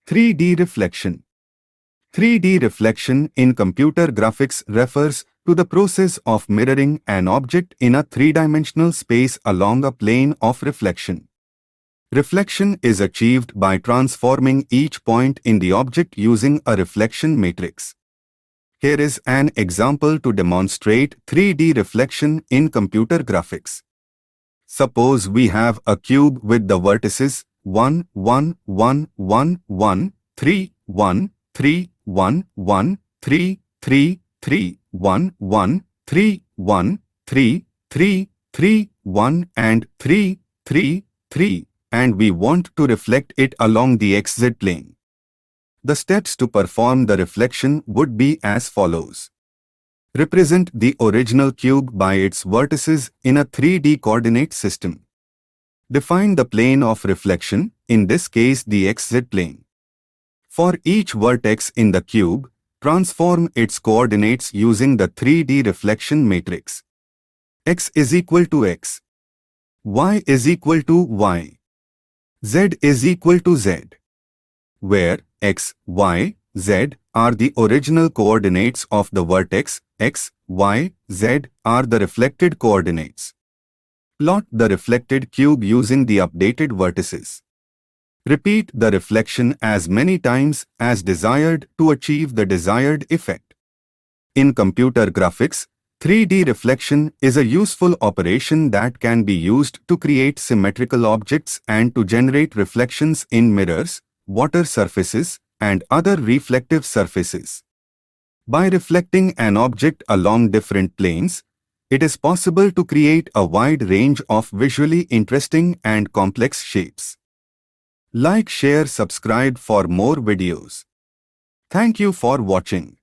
3D reflection. 3D reflection in computer graphics refers to the process of mirroring an object in a three-dimensional space along a plane of reflection. Reflection is achieved by transforming each point in the object using a reflection matrix. Here is an example to demonstrate 3D reflection in computer graphics. Suppose we have a cube with the vertices 1, 1, 1, 1, 1, 3, 1, 3, 1, 1, 3, 3, 3, 1, 1, 3, 1, 3, 3, 3, 1 and 3, 3, 3, and we want to reflect it along the XZ plane. The steps to perform the reflection would be as follows. Represent the original cube by its vertices in a 3D coordinate system. Define the plane of reflection, in this case the XZ plane. For each vertex in the cube, transform its coordinates using the 3D reflection matrix. X is equal to X. Y is equal to Y. Z is equal to Z. Where X, Y, Z are the original coordinates of the vertex, X, Y, Z are the reflected coordinates. Plot the reflected cube using the updated vertices. Repeat the reflection as many times as desired to achieve the desired effect. In computer graphics, 3D reflection is a useful operation that can be used to create symmetrical objects and to generate reflections in mirrors, water surfaces, and other reflective surfaces. By reflecting an object along different planes, it is possible to create a wide range of visually interesting and complex shapes. Like, share, subscribe for more videos. Thank you for watching.